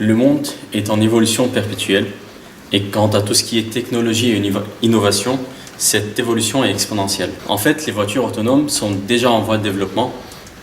Le monde est en évolution perpétuelle et quant à tout ce qui est technologie et innovation, cette évolution est exponentielle. En fait, les voitures autonomes sont déjà en voie de développement,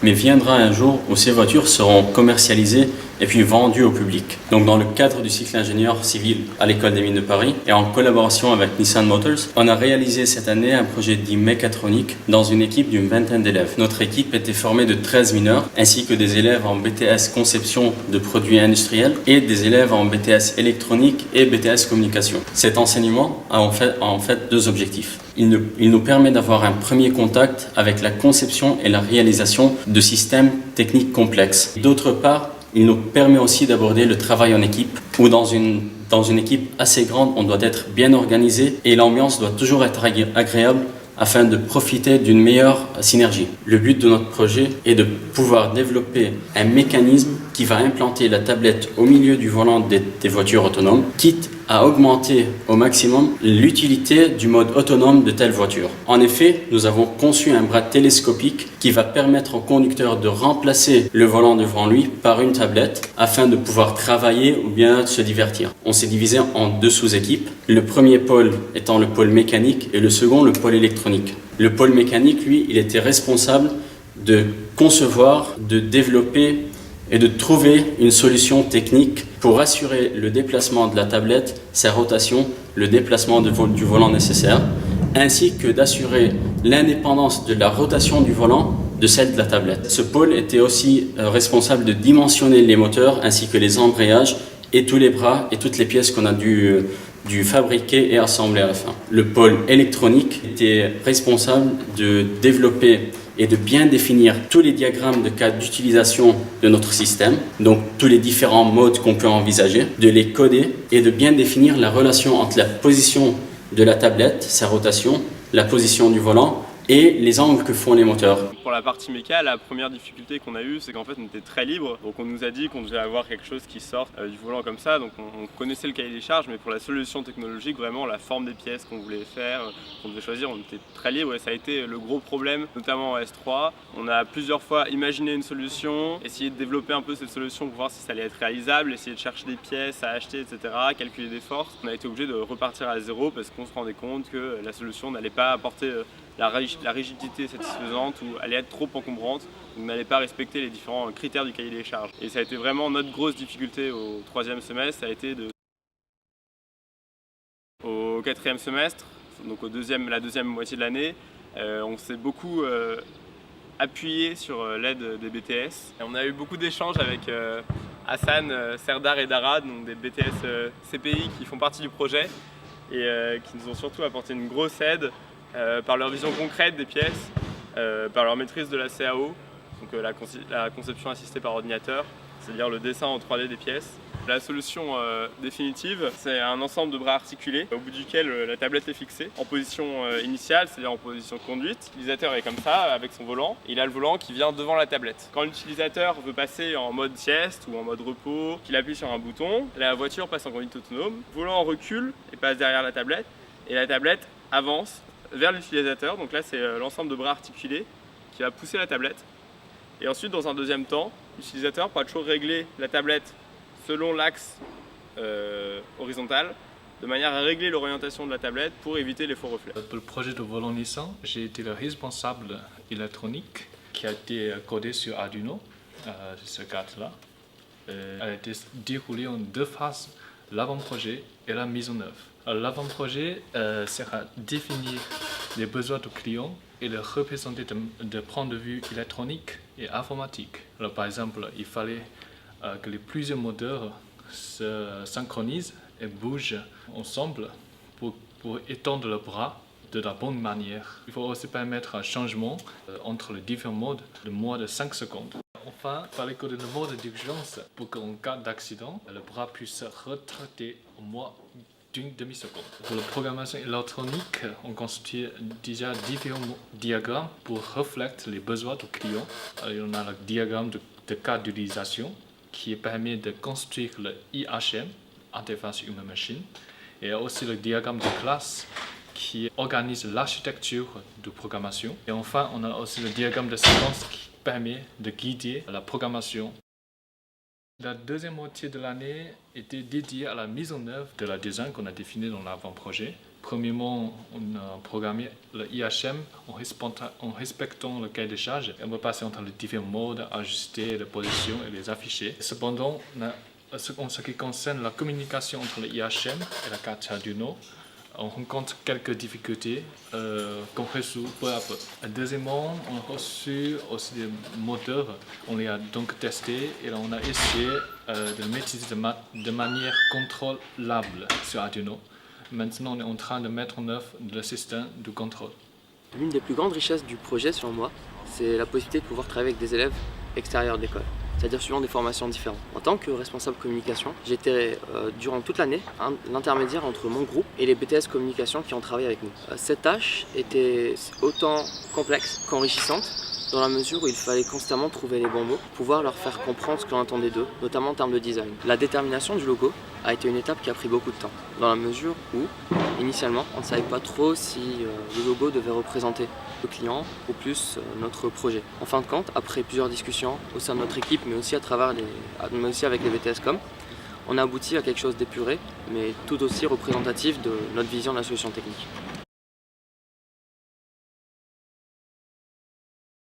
mais viendra un jour où ces voitures seront commercialisées et puis vendues au public. Donc dans le cadre du cycle ingénieur civil à l'École des Mines de Paris et en collaboration avec Nissan Motors, on a réalisé cette année un projet dit mécatronique dans une équipe d'une vingtaine d'élèves. Notre équipe était formée de 13 mineurs ainsi que des élèves en BTS conception de produits industriels et des élèves en BTS électronique et BTS communication. Cet enseignement a en fait deux objectifs. Il nous permet d'avoir un premier contact avec la conception et la réalisation de systèmes techniques complexes. D'autre part, il nous permet aussi d'aborder le travail en équipe, où dans une équipe assez grande, on doit être bien organisé et l'ambiance doit toujours être agréable afin de profiter d'une meilleure synergie. Le but de notre projet est de pouvoir développer un mécanisme qui va implanter la tablette au milieu du volant des voitures autonomes, quitte à augmenter au maximum l'utilité du mode autonome de telle voiture. En effet, nous avons conçu un bras télescopique qui va permettre au conducteur de remplacer le volant devant lui par une tablette afin de pouvoir travailler ou bien se divertir. On s'est divisé en deux sous-équipes, le premier pôle étant le pôle mécanique et le second le pôle électronique. Le pôle mécanique, lui, il était responsable de concevoir, de développer et de trouver une solution technique pour assurer le déplacement de la tablette, sa rotation, le déplacement du volant nécessaire, ainsi que d'assurer l'indépendance de la rotation du volant de celle de la tablette. Ce pôle était aussi responsable de dimensionner les moteurs ainsi que les embrayages et tous les bras et toutes les pièces qu'on a dû fabriquer et assembler à la fin. Le pôle électronique était responsable de développer et de bien définir tous les diagrammes de cas d'utilisation de notre système, donc tous les différents modes qu'on peut envisager, de les coder et de bien définir la relation entre la position de la tablette, sa rotation, la position du volant et les angles que font les moteurs. Pour la partie méca, la première difficulté qu'on a eue, c'est qu'en fait on était très libre. Donc on nous a dit qu'on devait avoir quelque chose qui sorte du volant comme ça. Donc on connaissait le cahier des charges, mais pour la solution technologique, vraiment la forme des pièces qu'on voulait faire, qu'on devait choisir, on était très libre et ça a été le gros problème, notamment en S3. On a plusieurs fois imaginé une solution, essayé de développer un peu cette solution pour voir si ça allait être réalisable, essayer de chercher des pièces à acheter, etc., calculer des forces. On a été obligé de repartir à zéro parce qu'on se rendait compte que la solution n'allait pas apporter la rigidité satisfaisante ou allait être trop encombrante, donc n'allait pas respecter les différents critères du cahier des charges. Et ça a été vraiment notre grosse difficulté au troisième semestre, ça a été au quatrième semestre, donc la deuxième moitié de l'année, on s'est beaucoup appuyé sur l'aide des BTS. Et on a eu beaucoup d'échanges avec Hassan, Serdar et Dara, donc des BTS CPI qui font partie du projet et qui nous ont surtout apporté une grosse aide par leur vision concrète des pièces, par leur maîtrise de la CAO, donc la conception assistée par ordinateur, c'est-à-dire le dessin en 3D des pièces. La solution définitive, c'est un ensemble de bras articulés au bout duquel la tablette est fixée en position initiale, c'est-à-dire en position conduite. L'utilisateur est comme ça avec son volant, et il a le volant qui vient devant la tablette. Quand l'utilisateur veut passer en mode sieste ou en mode repos, qu'il appuie sur un bouton, la voiture passe en conduite autonome, le volant recule et passe derrière la tablette, et la tablette avance vers l'utilisateur. Donc là, c'est l'ensemble de bras articulés qui va pousser la tablette. Et ensuite, dans un deuxième temps, l'utilisateur pourra toujours régler la tablette selon l'axe horizontal, de manière à régler l'orientation de la tablette pour éviter les faux reflets. Pour le projet de volant Nissan, j'ai été le responsable électronique qui a été codé sur Arduino, ce carte-là. Elle a été déroulée en deux phases, l'avant-projet et la mise en œuvre. L'avant-projet sera définir les besoins du client et le représenter de point de vue électronique et informatique. Alors, par exemple, il fallait que les plusieurs moteurs se synchronisent et bougent ensemble pour étendre le bras de la bonne manière. Il faut aussi permettre un changement entre les différents modes de moins de 5 secondes. Enfin, il fallait coder le mode d'urgence pour qu'en cas d'accident, le bras puisse se retraiter au moins d'une demi-seconde. Pour la programmation électronique, on constitue déjà différents diagrammes pour refléter les besoins du client. On a le diagramme de cas d'utilisation qui permet de construire le IHM, interface humain-machine, et aussi le diagramme de classe qui organise l'architecture de programmation. Et enfin, on a aussi le diagramme de séquence qui permet de guider la programmation La deuxième moitié de l'année était dédiée à la mise en œuvre de la design qu'on a définie dans l'avant-projet. Premièrement, on a programmé le IHM en respectant le cahier de charge. On va passer entre les différents modes, ajuster les positions et les afficher. Cependant, en ce qui concerne la communication entre le IHM et la carte Arduino, on rencontre quelques difficultés qu'on résout peu à peu. Deuxièmement, on a reçu aussi des moteurs. On les a donc testés et on a essayé de les maîtriser de manière contrôlable sur Arduino. Maintenant, on est en train de mettre en œuvre le système de contrôle. L'une des plus grandes richesses du projet, selon moi, c'est la possibilité de pouvoir travailler avec des élèves extérieurs de l'école, c'est-à-dire suivant des formations différentes. En tant que responsable communication, j'étais durant toute l'année l'intermédiaire entre mon groupe et les BTS communication qui ont travaillé avec nous. Cette tâche était autant complexe qu'enrichissante, dans la mesure où il fallait constamment trouver les bons mots, pouvoir leur faire comprendre ce que l'on attendait d'eux, notamment en termes de design. La détermination du logo a été une étape qui a pris beaucoup de temps, dans la mesure où, initialement, on ne savait pas trop si le logo devait représenter le client ou plus notre projet. En fin de compte, après plusieurs discussions au sein de notre équipe, mais aussi avec les BTS Com, on a abouti à quelque chose d'épuré, mais tout aussi représentatif de notre vision de la solution technique.